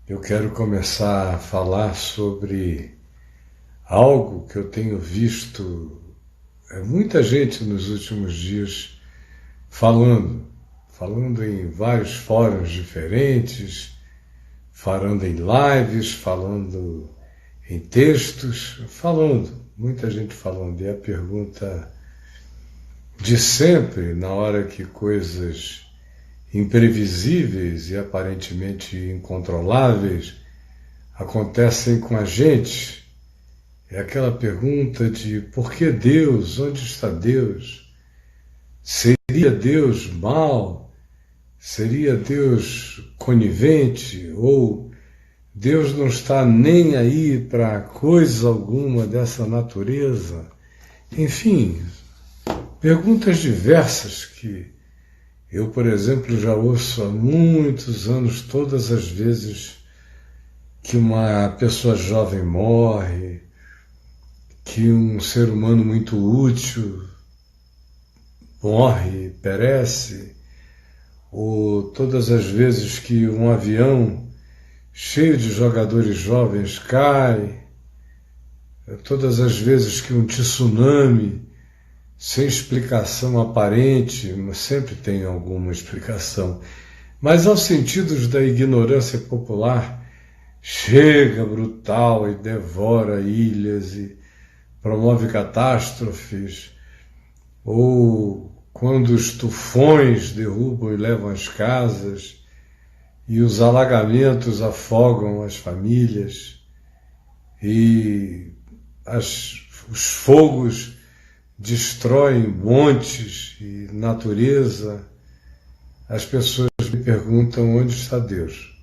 Eu quero começar a falar sobre algo que eu tenho visto muita gente nos últimos dias falando em vários fóruns diferentes, falando em lives, falando em textos, muita gente falando. E a pergunta de sempre, na hora que coisas imprevisíveis e aparentemente incontroláveis acontecem com a gente, é aquela pergunta de por que Deus? Onde está Deus? Seria Deus mau? Seria Deus conivente? Ou Deus não está nem aí para coisa alguma dessa natureza? Enfim, perguntas diversas que eu, por exemplo, já ouço há muitos anos, todas as vezes que uma pessoa jovem morre, que um ser humano muito útil morre, perece, ou todas as vezes que um avião cheio de jogadores jovens cai, todas as vezes que um tsunami sem explicação aparente, sempre tem alguma explicação, mas aos sentidos da ignorância popular, chega brutal e devora ilhas e promove catástrofes, ou quando os tufões derrubam e levam as casas, e os alagamentos afogam as famílias, e os fogos destroem montes e natureza, as pessoas me perguntam onde está Deus.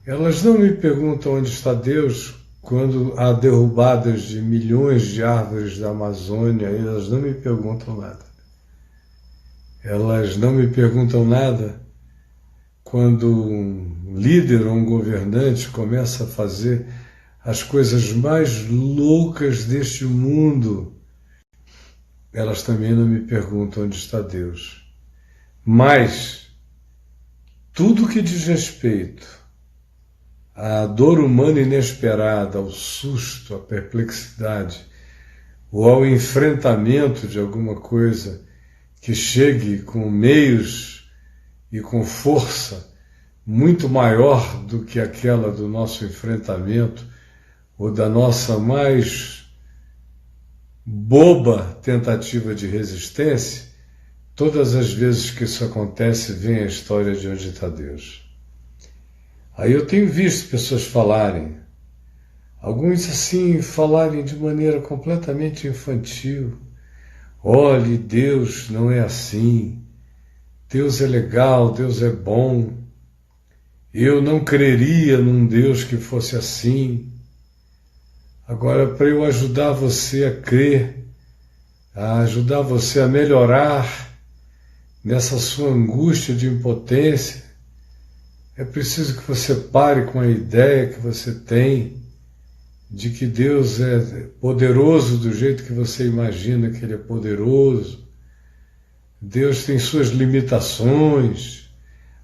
Elas não me perguntam onde está Deus quando há derrubadas de milhões de árvores da Amazônia, elas não me perguntam nada. Elas não me perguntam nada quando um líder ou um governante começa a fazer as coisas mais loucas deste mundo. Elas também não me perguntam onde está Deus. Mas tudo que diz respeito à dor humana inesperada, ao susto, à perplexidade, ou ao enfrentamento de alguma coisa que chegue com meios e com força muito maior do que aquela do nosso enfrentamento ou da nossa mais boba tentativa de resistência, todas as vezes que isso acontece, vem a história de onde está Deus. Aí eu tenho visto pessoas falarem, alguns assim, falarem de maneira completamente infantil. Olhe, Deus não é assim, Deus é legal, Deus é bom, eu não creria num Deus que fosse assim. Agora, para eu ajudar você a crer, a ajudar você a melhorar nessa sua angústia de impotência, é preciso que você pare com a ideia que você tem de que Deus é poderoso do jeito que você imagina que Ele é poderoso. Deus tem suas limitações.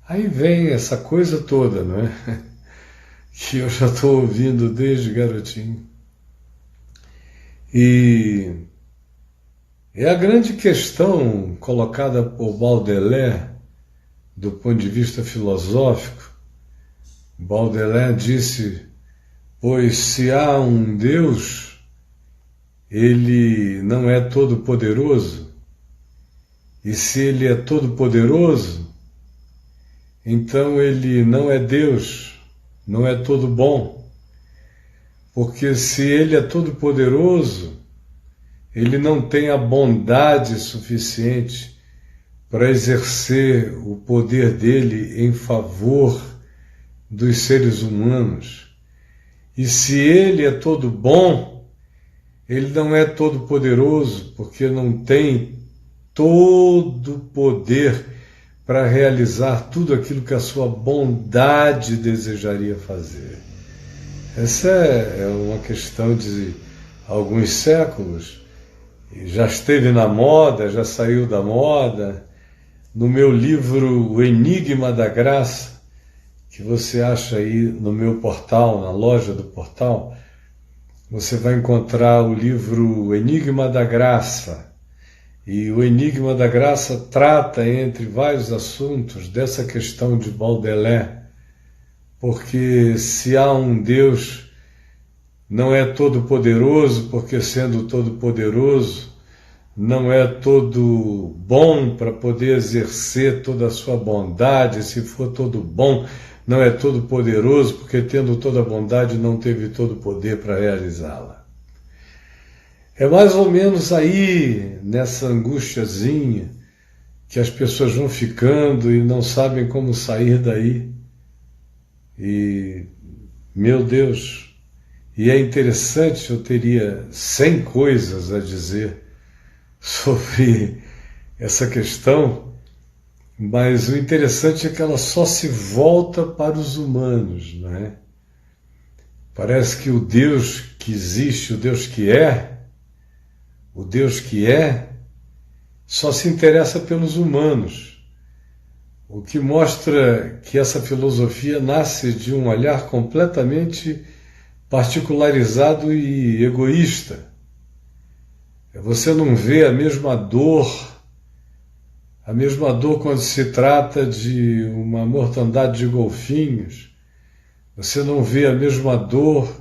Aí vem essa coisa toda, não é? Que eu já estou ouvindo desde garotinho. E é a grande questão colocada por Baudelaire, do ponto de vista filosófico. Baudelaire disse, pois se há um Deus, ele não é todo-poderoso, e se ele é todo-poderoso, então ele não é Deus, não é todo bom. Porque se ele é todo-poderoso, ele não tem a bondade suficiente para exercer o poder dele em favor dos seres humanos. E se ele é todo bom, ele não é todo-poderoso, porque não tem todo o poder para realizar tudo aquilo que a sua bondade desejaria fazer. Essa é uma questão de alguns séculos, já esteve na moda, já saiu da moda. No meu livro O Enigma da Graça, que você acha aí no meu portal, na loja do portal, você vai encontrar o livro Enigma da Graça. E o Enigma da Graça trata, entre vários assuntos, dessa questão de Baudelaire, porque se há um Deus, não é todo-poderoso, porque sendo todo-poderoso, não é todo bom para poder exercer toda a sua bondade. Se for todo bom, não é todo poderoso, porque tendo toda a bondade não teve todo o poder para realizá-la. É mais ou menos aí, nessa angustiazinha, que as pessoas vão ficando e não sabem como sair daí. E, meu Deus, e é interessante, eu teria 100 coisas a dizer sobre essa questão, mas o interessante é que ela só se volta para os humanos, não é? Parece que o Deus que existe, o Deus que é, só se interessa pelos humanos, o que mostra que essa filosofia nasce de um olhar completamente particularizado e egoísta. Você não vê a mesma dor quando se trata de uma mortandade de golfinhos. Você não vê a mesma dor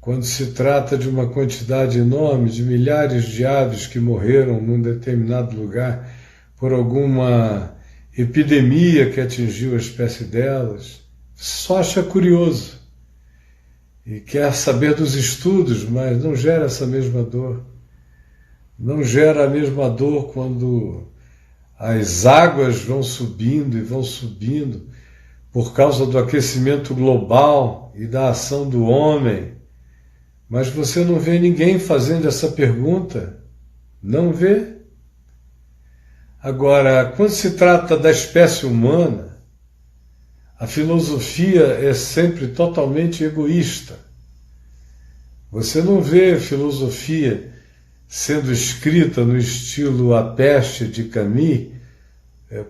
quando se trata de uma quantidade enorme de milhares de aves que morreram num determinado lugar por alguma epidemia que atingiu a espécie delas. Só acha curioso e quer saber dos estudos, mas não gera essa mesma dor. Não gera a mesma dor quando as águas vão subindo e vão subindo por causa do aquecimento global e da ação do homem. Mas você não vê ninguém fazendo essa pergunta. Não vê. Agora, quando se trata da espécie humana, a filosofia é sempre totalmente egoísta. Você não vê filosofia sendo escrita no estilo A Peste de Camus,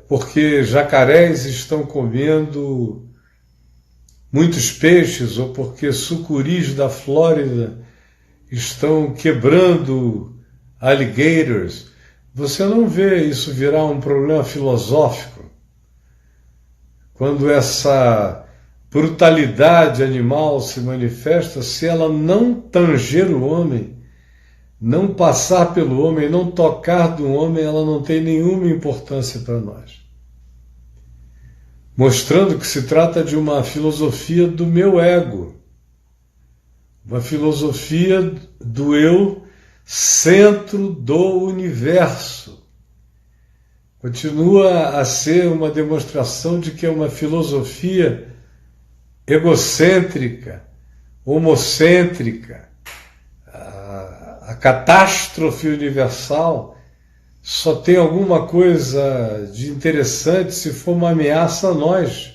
porque jacarés estão comendo muitos peixes, ou porque sucuris da Flórida estão quebrando alligators. Você não vê isso virar um problema filosófico. Quando essa brutalidade animal se manifesta, se ela não tanger o homem, não passar pelo homem, não tocar do homem, ela não tem nenhuma importância para nós. Mostrando que se trata de uma filosofia do meu ego, uma filosofia do eu, centro do universo. Continua a ser uma demonstração de que é uma filosofia egocêntrica, homocêntrica. A catástrofe universal só tem alguma coisa de interessante se for uma ameaça a nós,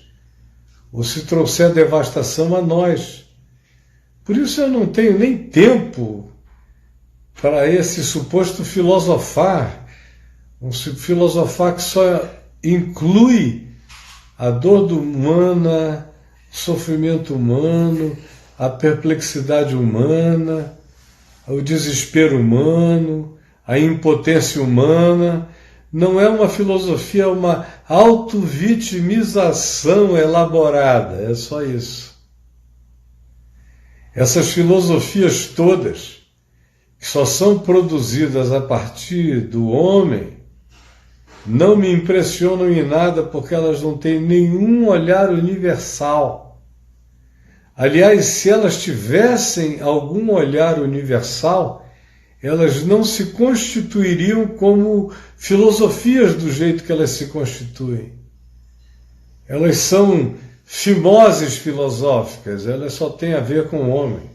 ou se trouxer devastação a nós. Por isso eu não tenho nem tempo para esse suposto filosofar, um filosofar que só inclui a dor humana, o sofrimento humano, a perplexidade humana, o desespero humano, a impotência humana. Não é uma filosofia, é uma autovitimização elaborada, é só isso. Essas filosofias todas, que só são produzidas a partir do homem, não me impressionam em nada, porque elas não têm nenhum olhar universal. Aliás, se elas tivessem algum olhar universal, elas não se constituiriam como filosofias do jeito que elas se constituem. Elas são fimoses filosóficas, elas só têm a ver com o homem.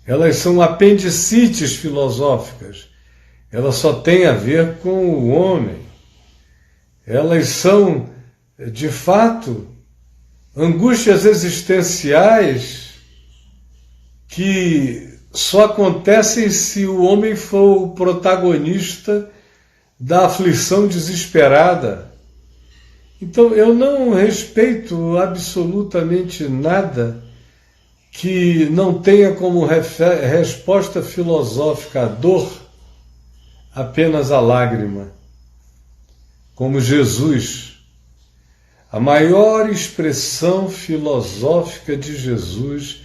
Elas são apendicites filosóficas, elas só têm a ver com o homem. Elas são, de fato, angústias existenciais que só acontecem se o homem for o protagonista da aflição desesperada Então eu não respeito absolutamente nada que não tenha como resposta filosófica a dor apenas a lágrima. Como Jesus, a maior expressão filosófica de Jesus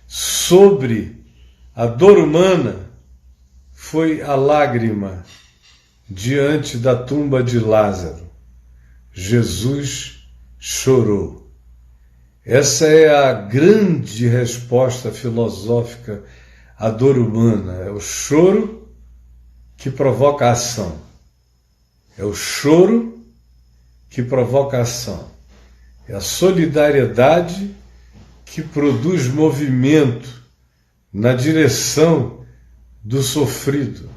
sobre a dor humana foi a lágrima diante da tumba de Lázaro. Jesus chorou. Essa é a grande resposta filosófica à dor humana. É o choro que provoca a ação. É o choro que provoca a ação. É a solidariedade que produz movimento na direção do sofrido.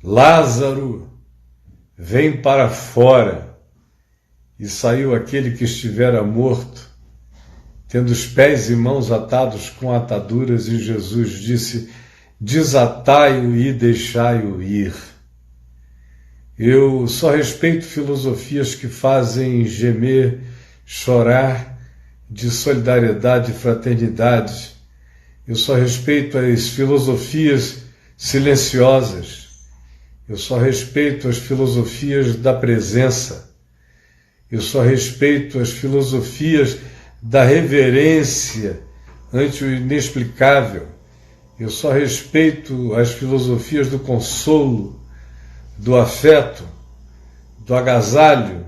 Lázaro, vem para fora. E saiu aquele que estivera morto, tendo os pés e mãos atados com ataduras, e Jesus disse: desatai-o e deixai-o ir. Eu só respeito filosofias que fazem gemer, chorar de solidariedade e fraternidade. Eu só respeito as filosofias silenciosas. Eu só respeito as filosofias da presença. Eu só respeito as filosofias da reverência ante o inexplicável. Eu só respeito as filosofias do consolo, do afeto, do agasalho,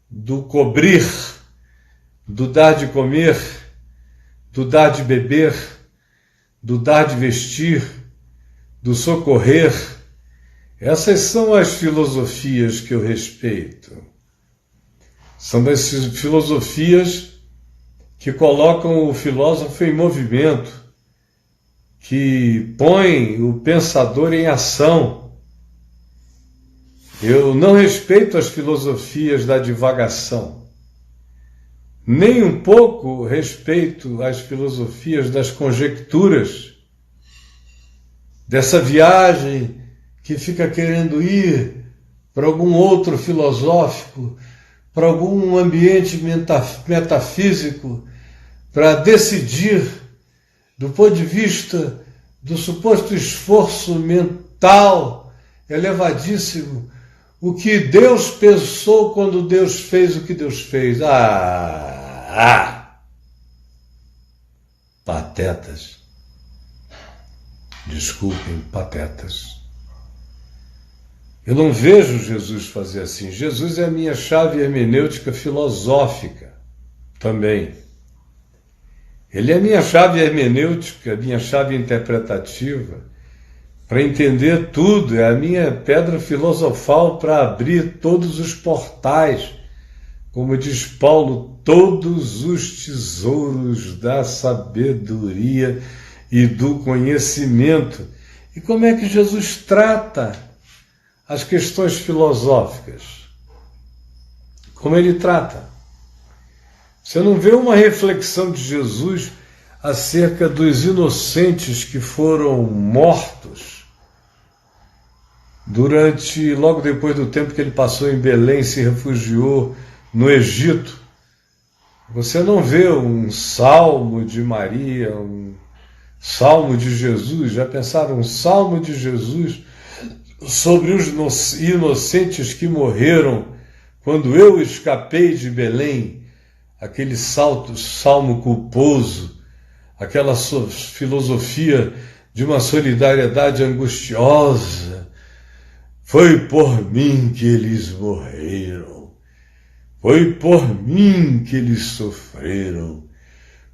do cobrir, do dar de comer, do dar de beber, do dar de vestir, do socorrer. Essas são as filosofias que eu respeito. São as filosofias que colocam o filósofo em movimento, que põem o pensador em ação. Eu não respeito as filosofias da divagação, nem um pouco respeito as filosofias das conjecturas, dessa viagem que fica querendo ir para algum outro filosófico, para algum ambiente metafísico, para decidir, do ponto de vista do suposto esforço mental elevadíssimo, o que Deus pensou quando Deus fez o que Deus fez. Patetas. Desculpem, patetas. Eu não vejo Jesus fazer assim. Jesus é a minha chave hermenêutica filosófica também. Ele é a minha chave hermenêutica, a minha chave interpretativa para entender tudo. É a minha pedra filosofal para abrir todos os portais. Como diz Paulo, todos os tesouros da sabedoria e do conhecimento. E como é que Jesus trata as questões filosóficas? Como ele trata? Você não vê uma reflexão de Jesus acerca dos inocentes que foram mortos logo depois do tempo que ele passou em Belém, se refugiou no Egito. Você não vê um salmo de Maria, um salmo de Jesus. Já pensaram um salmo de Jesus sobre os inocentes que morreram quando eu escapei de Belém? Aquele salmo culposo, aquela filosofia de uma solidariedade angustiosa. Foi por mim que eles morreram, foi por mim que eles sofreram,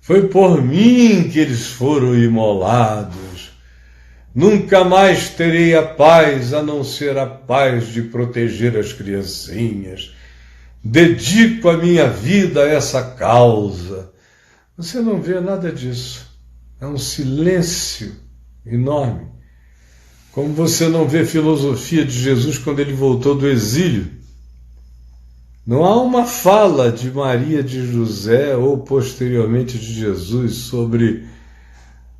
foi por mim que eles foram imolados. Nunca mais terei a paz a não ser a paz de proteger as criancinhas. Dedico a minha vida a essa causa. Você não vê nada disso. É um silêncio enorme. Como você não vê filosofia de Jesus quando ele voltou do exílio. Não há uma fala de Maria de José ou posteriormente de Jesus sobre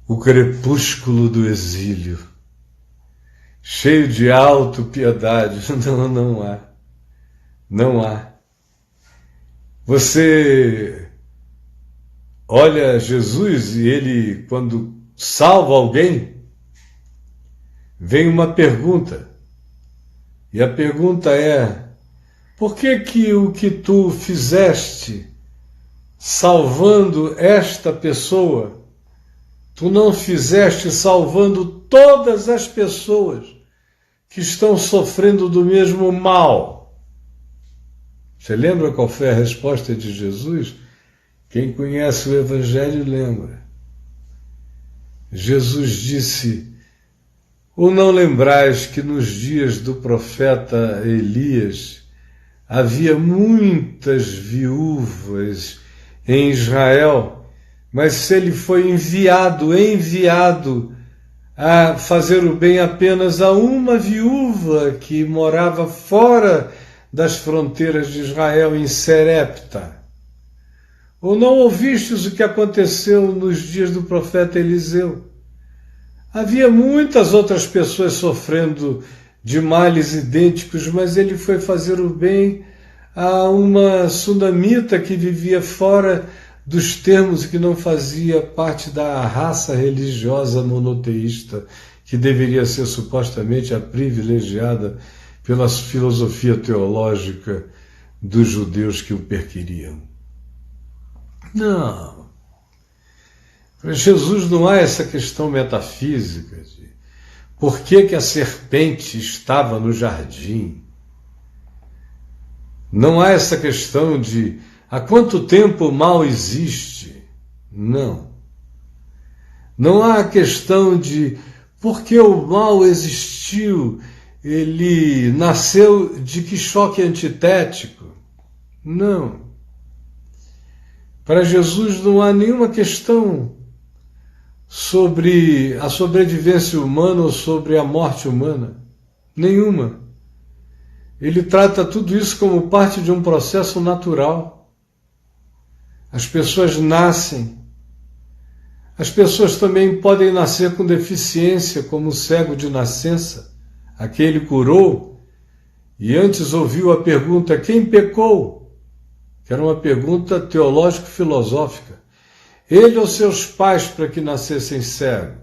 o crepúsculo do exílio, cheio de autopiedade. Não há. Não há. Você olha Jesus e ele, quando salva alguém, vem uma pergunta. E a pergunta é: por que que o que tu fizeste salvando esta pessoa, tu não fizeste salvando todas as pessoas que estão sofrendo do mesmo mal? Você lembra qual foi a resposta de Jesus? Quem conhece o Evangelho lembra. Jesus disse: ou não lembrais que nos dias do profeta Elias havia muitas viúvas em Israel, mas se ele foi enviado a fazer o bem apenas a uma viúva que morava fora das fronteiras de Israel, em Serepta. Ou não ouvistes o que aconteceu nos dias do profeta Eliseu? Havia muitas outras pessoas sofrendo de males idênticos, mas ele foi fazer o bem a uma sunamita que vivia fora dos termos e que não fazia parte da raça religiosa monoteísta, que deveria ser supostamente a privilegiada pela filosofia teológica dos judeus que o perquiriam. Não. Para Jesus não há essa questão metafísica de por que a serpente estava no jardim. Não há essa questão de há quanto tempo o mal existe. Não. Não há a questão de por que o mal existiu, ele nasceu de que choque antitético. Não. Para Jesus não há nenhuma questão sobre a sobrevivência humana ou sobre a morte humana. Nenhuma. Ele trata tudo isso como parte de um processo natural. As pessoas nascem. As pessoas também podem nascer com deficiência, como o cego de nascença. Aquele curou e antes ouviu a pergunta: quem pecou? Que era uma pergunta teológico-filosófica. Ele ou seus pais para que nascesse cego?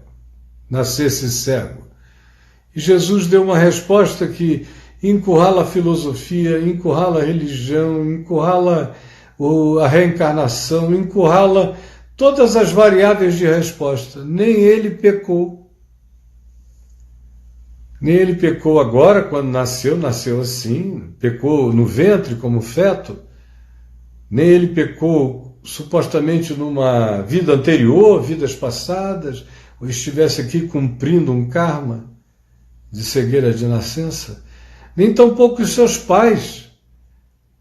E Jesus deu uma resposta que encurrala a filosofia, encurrala a religião, encurrala a reencarnação, encurrala todas as variáveis de resposta. Nem ele pecou. Nem ele pecou agora, quando nasceu assim, pecou no ventre como feto. Nem ele pecou supostamente numa vida anterior, vidas passadas, ou estivesse aqui cumprindo um karma de cegueira de nascença. Nem tampouco os seus pais.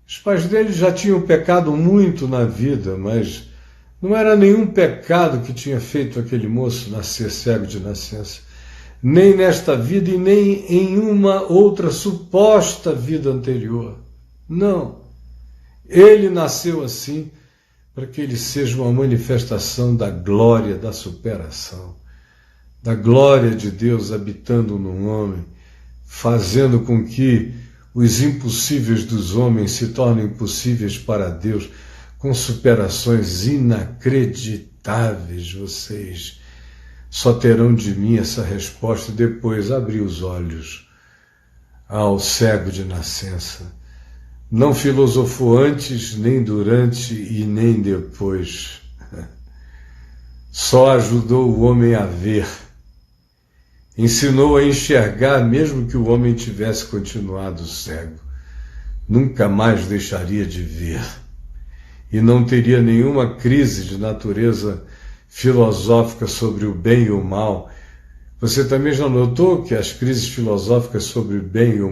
Os pais dele já tinham pecado muito na vida, mas não era nenhum pecado que tinha feito aquele moço nascer cego de nascença. Nem nesta vida e nem em uma outra suposta vida anterior. Não. Ele nasceu assim para que ele seja uma manifestação da glória da superação, da glória de Deus habitando num homem, fazendo com que os impossíveis dos homens se tornem possíveis para Deus, com superações inacreditáveis. Vocês só terão de mim essa resposta depois abrir os olhos ao cego de nascença. Não filosofou antes, nem durante e nem depois. Só ajudou o homem a ver. Ensinou a enxergar, mesmo que o homem tivesse continuado cego. Nunca mais deixaria de ver. E não teria nenhuma crise de natureza filosófica sobre o bem e o mal. Você também já notou que as crises filosóficas sobre o bem e o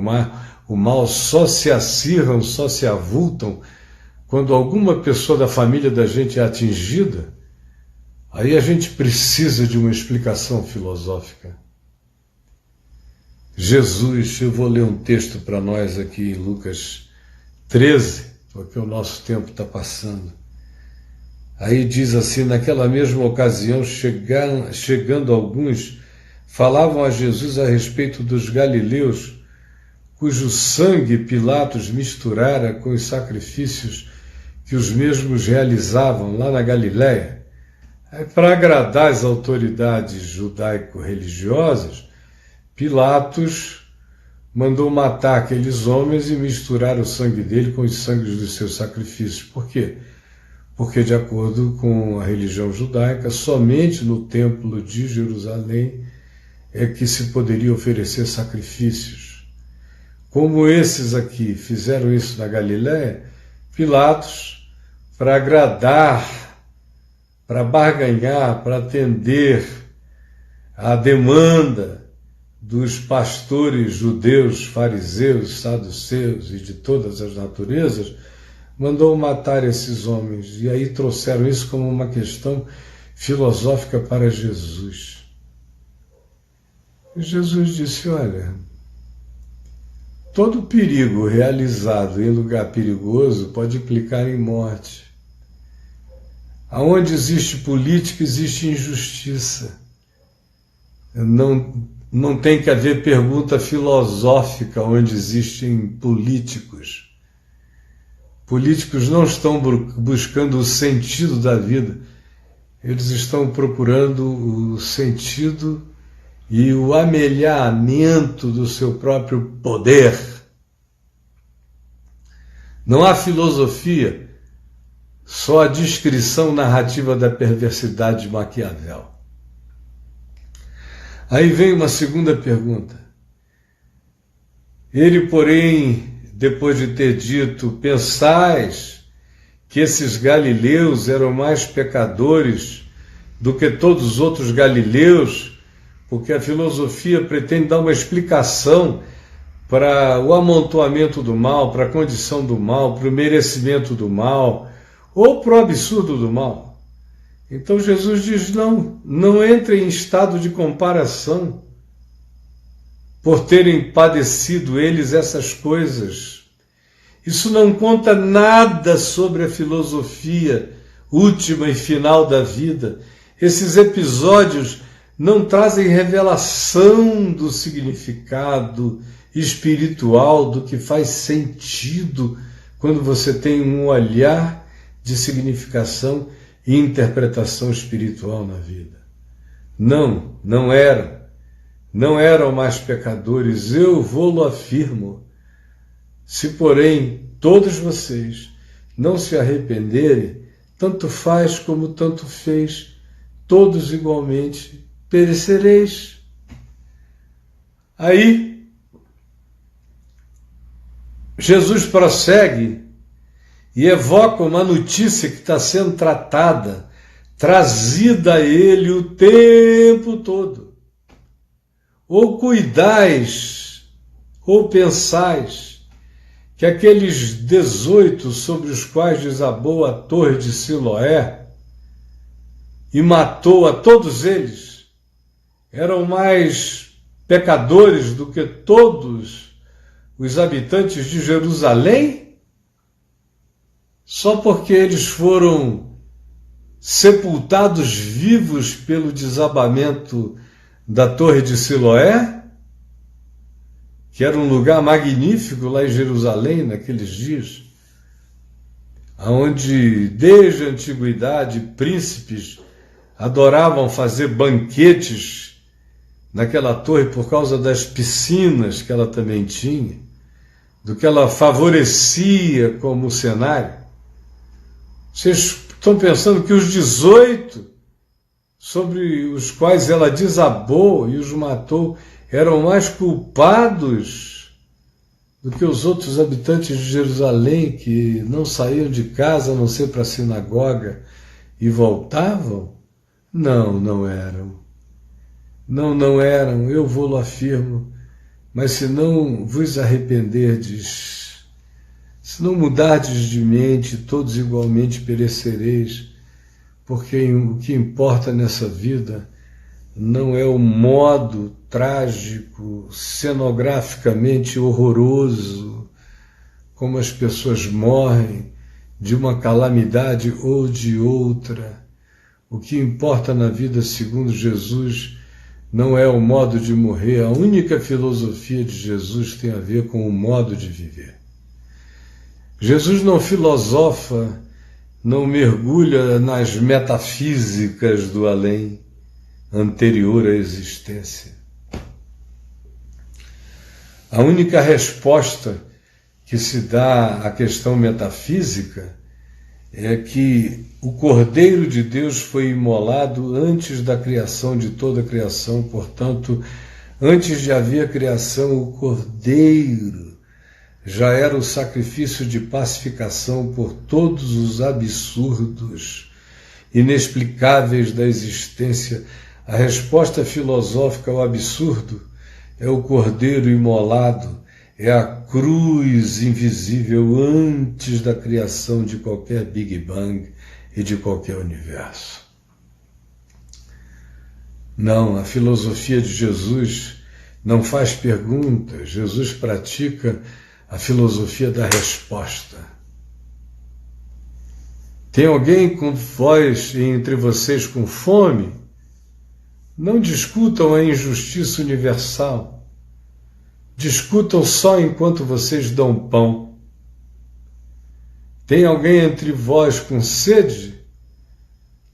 mal só se acirram, só se avultam quando alguma pessoa da família da gente é atingida? Aí a gente precisa de uma explicação filosófica. Jesus, eu vou ler um texto para nós aqui em Lucas 13, porque o nosso tempo está passando. Aí diz assim: naquela mesma ocasião, chegando alguns, falavam a Jesus a respeito dos galileus, cujo sangue Pilatos misturara com os sacrifícios que os mesmos realizavam lá na Galiléia. Para agradar as autoridades judaico-religiosas, Pilatos mandou matar aqueles homens e misturar o sangue dele com os sangues dos seus sacrifícios. Por quê? Porque, de acordo com a religião judaica, somente no templo de Jerusalém é que se poderia oferecer sacrifícios. Como esses aqui fizeram isso na Galiléia, Pilatos, para agradar, para barganhar, para atender à demanda dos pastores judeus, fariseus, saduceus e de todas as naturezas, mandou matar esses homens. E aí trouxeram isso como uma questão filosófica para Jesus. E Jesus disse, olha, todo perigo realizado em lugar perigoso pode implicar em morte. Aonde existe política, existe injustiça. Não tem que haver pergunta filosófica onde existem políticos. Políticos não estão buscando o sentido da vida, eles estão procurando o sentido e o amelhamento do seu próprio poder. Não há filosofia, só a descrição narrativa da perversidade de Maquiavel. Aí vem uma segunda pergunta. Ele, porém, depois de ter dito, pensais que esses galileus eram mais pecadores do que todos os outros galileus, porque a filosofia pretende dar uma explicação para o amontoamento do mal, para a condição do mal, para o merecimento do mal, ou para o absurdo do mal. Então Jesus diz, não entrem em estado de comparação por terem padecido eles essas coisas. Isso não conta nada sobre a filosofia última e final da vida. Esses episódios não trazem revelação do significado espiritual, do que faz sentido quando você tem um olhar de significação e interpretação espiritual na vida. Não eram mais pecadores, eu vou-lo afirmo. Se, porém, todos vocês não se arrependerem, tanto faz como tanto fez, todos igualmente perecereis. Aí, Jesus prossegue e evoca uma notícia que está sendo trazida a ele o tempo todo. Ou cuidais, ou pensais, que aqueles 18 sobre os quais desabou a torre de Siloé e matou a todos eles, eram mais pecadores do que todos os habitantes de Jerusalém? Só porque eles foram sepultados vivos pelo desabamento da Torre de Siloé, que era um lugar magnífico lá em Jerusalém naqueles dias, onde desde a antiguidade príncipes adoravam fazer banquetes naquela torre por causa das piscinas que ela também tinha, do que ela favorecia como cenário. Vocês estão pensando que os 18 sobre os quais ela desabou e os matou eram mais culpados do que os outros habitantes de Jerusalém que não saíam de casa a não ser para a sinagoga e voltavam? Não eram. Não eram, eu vou-lo afirmo. Mas se não vos arrependerdes, se não mudardes de mente, todos igualmente perecereis, porque o que importa nessa vida não é o modo trágico, cenograficamente horroroso, como as pessoas morrem de uma calamidade ou de outra. O que importa na vida, segundo Jesus, não é o modo de morrer. A única filosofia de Jesus tem a ver com o modo de viver. Jesus não filosofa não mergulha nas metafísicas do além, anterior à existência. A única resposta que se dá à questão metafísica é que o Cordeiro de Deus foi imolado antes da criação de toda a criação, portanto, antes de haver a criação, o Cordeiro já era o sacrifício de pacificação por todos os absurdos inexplicáveis da existência. A resposta filosófica ao absurdo é o Cordeiro imolado, é a cruz invisível antes da criação de qualquer Big Bang e de qualquer universo. Não, a filosofia de Jesus não faz perguntas, Jesus pratica a filosofia da resposta. Tem alguém com vós entre vocês com fome? Não discutam a injustiça universal. Discutam só enquanto vocês dão pão. Tem alguém entre vós com sede?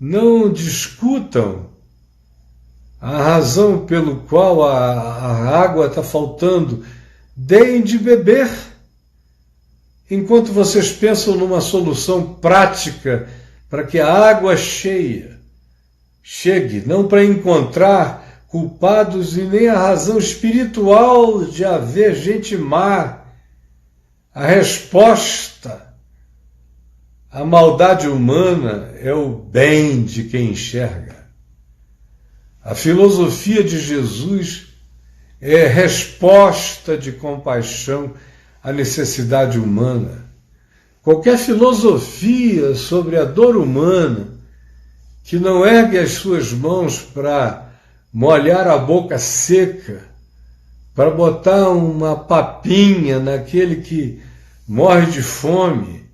Não discutam a razão pelo qual a água está faltando. Deem de beber. Enquanto vocês pensam numa solução prática para que a água cheia chegue, não para encontrar culpados e nem a razão espiritual de haver gente má. A resposta à maldade humana é o bem de quem enxerga. A filosofia de Jesus é resposta de compaixão à necessidade humana. Qualquer filosofia sobre a dor humana que não ergue as suas mãos para molhar a boca seca, para botar uma papinha naquele que morre de fome,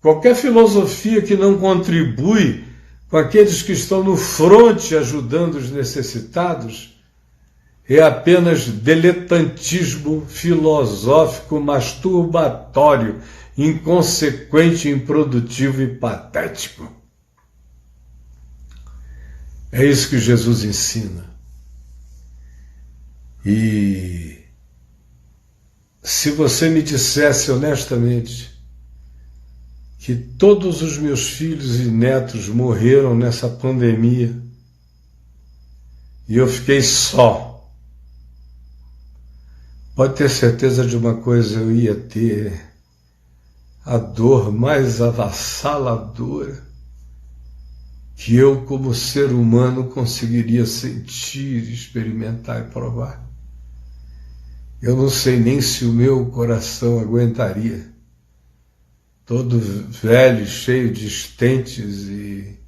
qualquer filosofia que não contribui com aqueles que estão no fronte ajudando os necessitados, é apenas diletantismo filosófico masturbatório, inconsequente, improdutivo e patético. É isso que Jesus ensina. E se você me dissesse honestamente que todos os meus filhos e netos morreram nessa pandemia e eu fiquei só, pode ter certeza de uma coisa, eu ia ter a dor mais avassaladora que eu, como ser humano, conseguiria sentir, experimentar e provar. Eu não sei nem se o meu coração aguentaria. Todo velho, cheio de estentes e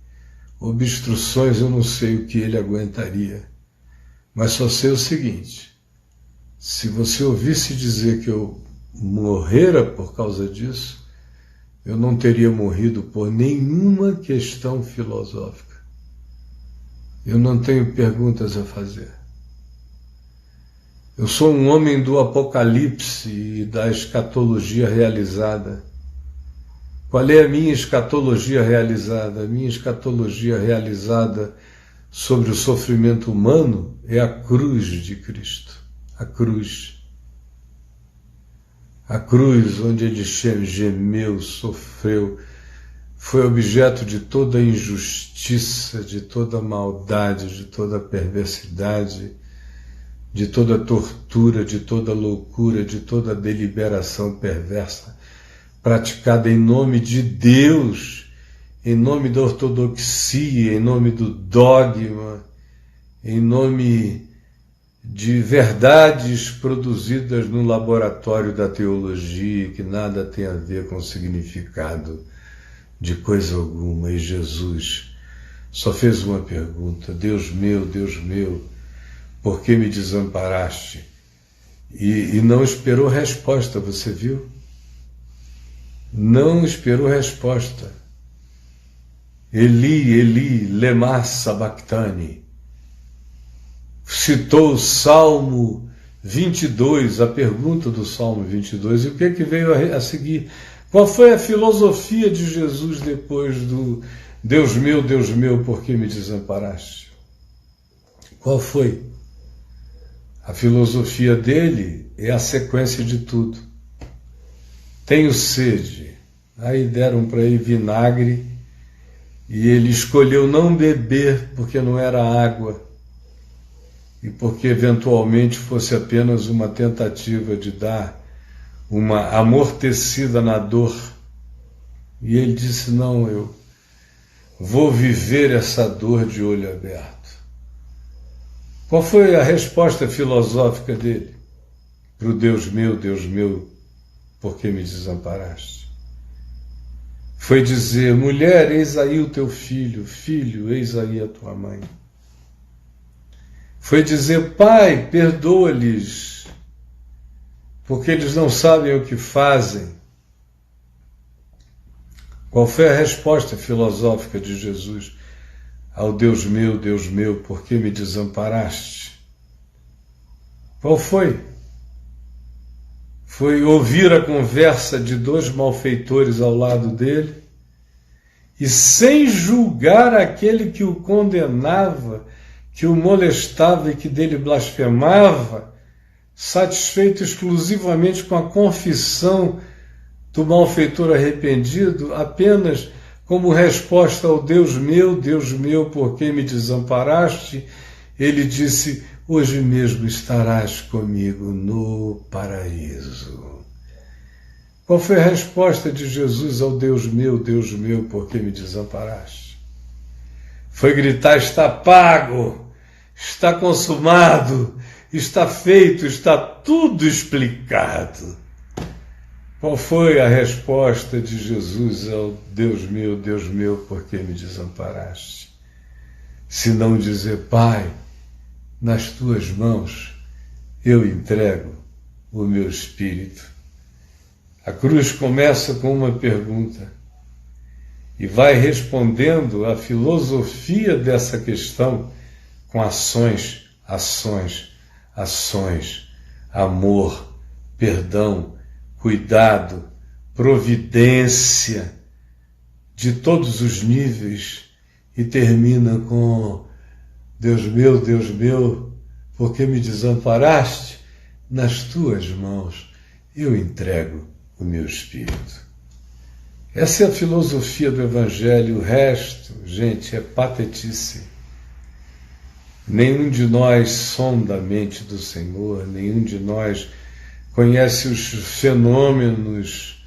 obstruções, eu não sei o que ele aguentaria. Mas só sei o seguinte: se você ouvisse dizer que eu morrera por causa disso, eu não teria morrido por nenhuma questão filosófica. Eu não tenho perguntas a fazer. Eu sou um homem do apocalipse e da escatologia realizada. Qual é a minha escatologia realizada? A minha escatologia realizada sobre o sofrimento humano é a cruz de Cristo. A cruz. A cruz onde ele gemeu, sofreu, foi objeto de toda injustiça, de toda maldade, de toda perversidade, de toda tortura, de toda loucura, de toda deliberação perversa, praticada em nome de Deus, em nome da ortodoxia, em nome do dogma, em nome de verdades produzidas no laboratório da teologia, que nada tem a ver com o significado de coisa alguma. E Jesus só fez uma pergunta: Deus meu, por que me desamparaste? E não esperou resposta, você viu? Não esperou resposta. Eli, Eli, lema sabachthani. Citou o Salmo 22, a pergunta do Salmo 22, e o que veio a seguir? Qual foi a filosofia de Jesus depois do Deus meu, por que me desamparaste? Qual foi? A filosofia dele é a sequência de tudo. Tenho sede. Aí deram para ele vinagre e ele escolheu não beber porque não era água e porque eventualmente fosse apenas uma tentativa de dar uma amortecida na dor. E ele disse, não, eu vou viver essa dor de olho aberto. Qual foi a resposta filosófica dele para o Deus meu, por que me desamparaste? Foi dizer, mulher, eis aí o teu filho, filho, eis aí a tua mãe. Foi dizer, pai, perdoa-lhes, porque eles não sabem o que fazem. Qual foi a resposta filosófica de Jesus ao Deus meu, por que me desamparaste? Qual foi? Foi ouvir a conversa de dois malfeitores ao lado dele e, sem julgar aquele que o condenava, que o molestava e que dele blasfemava, satisfeito exclusivamente com a confissão do malfeitor arrependido, apenas como resposta ao Deus meu, por que me desamparaste, ele disse, hoje mesmo estarás comigo no paraíso. Qual foi a resposta de Jesus ao Deus meu, por que me desamparaste? Foi gritar, está pago, está consumado, está feito, está tudo explicado. Qual foi a resposta de Jesus ao Deus meu, por que me desamparaste? Se não dizer, Pai, nas tuas mãos eu entrego o meu espírito. A cruz começa com uma pergunta e vai respondendo a filosofia dessa questão com ações, amor, perdão, cuidado, providência de todos os níveis e termina com Deus meu, por que me desamparaste? Nas tuas mãos eu entrego o meu espírito. Essa é a filosofia do Evangelho. O resto, gente, é patetice. Nenhum de nós sonda a mente do Senhor, nenhum de nós conhece os fenômenos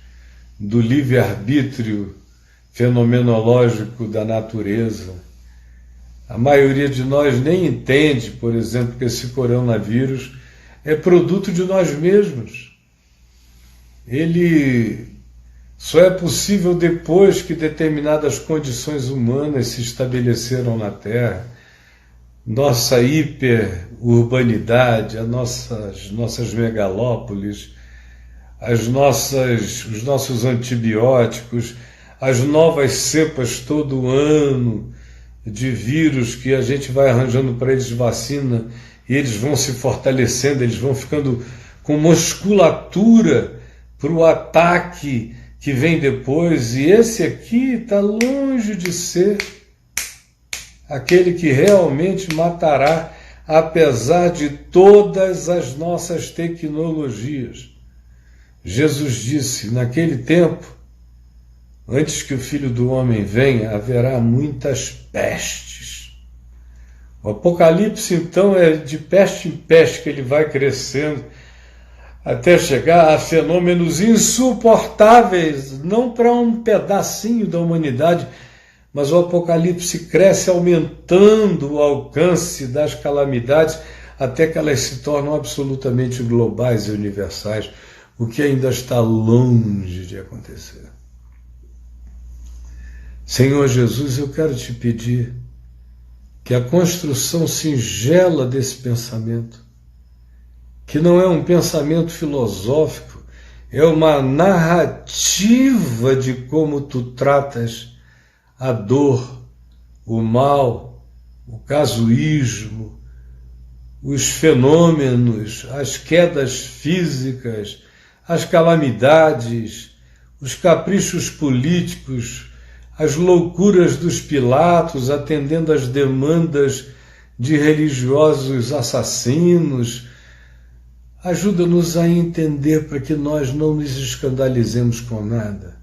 do livre-arbítrio fenomenológico da natureza. A maioria de nós nem entende, por exemplo, que esse coronavírus é produto de nós mesmos. Ele só é possível depois que determinadas condições humanas se estabeleceram na Terra. Nossa hiperurbanidade, as nossas megalópolis, os nossos antibióticos, as novas cepas todo ano de vírus que a gente vai arranjando para eles vacina e eles vão se fortalecendo, eles vão ficando com musculatura para o ataque que vem depois, e esse aqui está longe de ser aquele que realmente matará, apesar de todas as nossas tecnologias. Jesus disse, naquele tempo, antes que o Filho do Homem venha, haverá muitas pestes. O Apocalipse, então, é de peste em peste que ele vai crescendo, até chegar a fenômenos insuportáveis, não para um pedacinho da humanidade, mas o Apocalipse cresce aumentando o alcance das calamidades até que elas se tornam absolutamente globais e universais, o que ainda está longe de acontecer. Senhor Jesus, eu quero te pedir que a construção singela desse pensamento, que não é um pensamento filosófico, é uma narrativa de como tu tratas a dor, o mal, o casuísmo, os fenômenos, as quedas físicas, as calamidades, os caprichos políticos, as loucuras dos Pilatos, atendendo às demandas de religiosos assassinos. Ajuda-nos a entender para que nós não nos escandalizemos com nada.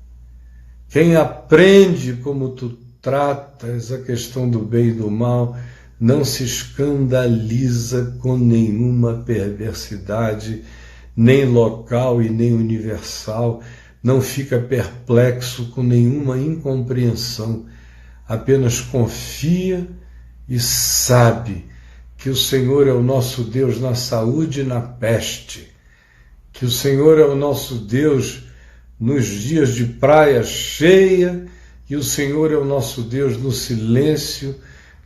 Quem aprende como tu tratas a questão do bem e do mal, não se escandaliza com nenhuma perversidade, nem local e nem universal, não fica perplexo com nenhuma incompreensão, apenas confia e sabe que o Senhor é o nosso Deus na saúde e na peste, que o Senhor é o nosso Deus nos dias de praia cheia, e o Senhor é o nosso Deus no silêncio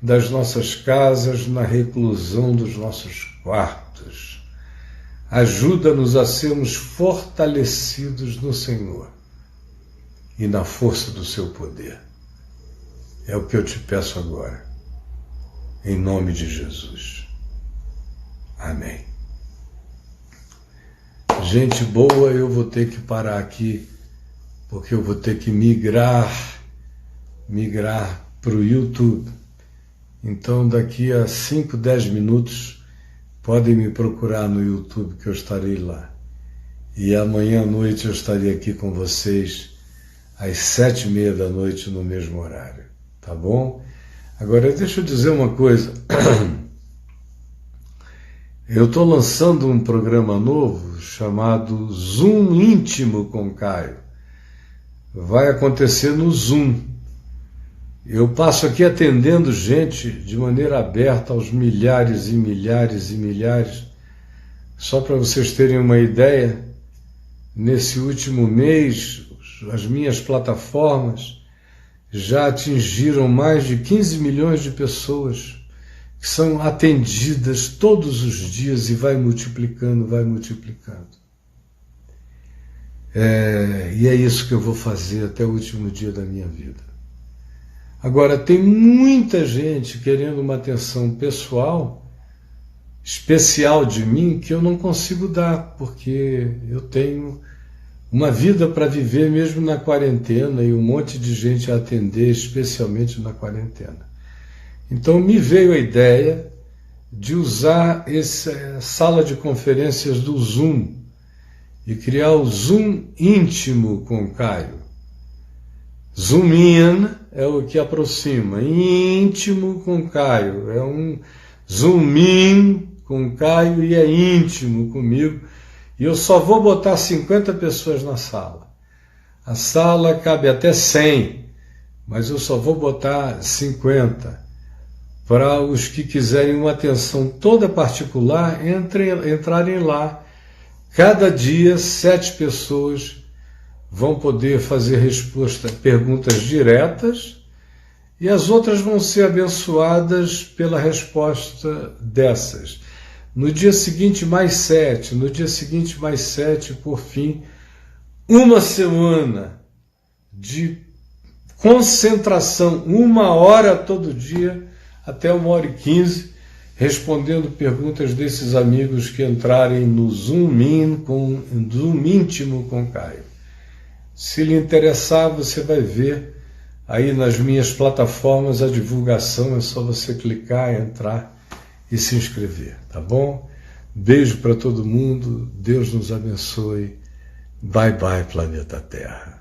das nossas casas, na reclusão dos nossos quartos. Ajuda-nos a sermos fortalecidos no Senhor e na força do seu poder. É o que eu te peço agora, em nome de Jesus. Amém. Gente boa, eu vou ter que parar aqui, porque eu vou ter que migrar para o YouTube. Então, daqui a 5, 10 minutos, podem me procurar no YouTube, que eu estarei lá. E amanhã à noite eu estarei aqui com vocês, às 7h30 da noite, no mesmo horário. Tá bom? Agora, deixa eu dizer uma coisa. Eu estou lançando um programa novo chamado Zoom Íntimo com Caio. Vai acontecer no Zoom. Eu passo aqui atendendo gente de maneira aberta aos milhares e milhares e milhares. Só para vocês terem uma ideia, nesse último mês, as minhas plataformas já atingiram mais de 15 milhões de pessoas que são atendidas todos os dias e vai multiplicando, vai multiplicando. E é isso que eu vou fazer até o último dia da minha vida. Agora, tem muita gente querendo uma atenção pessoal, especial de mim, que eu não consigo dar, porque eu tenho uma vida para viver mesmo na quarentena e um monte de gente a atender, especialmente na quarentena. Então me veio a ideia de usar essa sala de conferências do Zoom e criar o Zoom Íntimo com Caio. Zoom in é o que aproxima, íntimo com Caio, é um zoom in com Caio e é íntimo comigo. E eu só vou botar 50 pessoas na sala. A sala cabe até 100, mas eu só vou botar 50. Para os que quiserem uma atenção toda particular, entrarem lá. Cada dia, 7 pessoas vão poder fazer perguntas diretas e as outras vão ser abençoadas pela resposta dessas. No dia seguinte, mais 7. No dia seguinte, mais 7. Por fim, uma semana de concentração, 1 hora todo dia, até 1h15, respondendo perguntas desses amigos que entrarem no Zoom Íntimo com Caio. Se lhe interessar, você vai ver aí nas minhas plataformas a divulgação, é só você clicar, entrar e se inscrever, tá bom? Beijo para todo mundo, Deus nos abençoe. Bye bye, planeta Terra.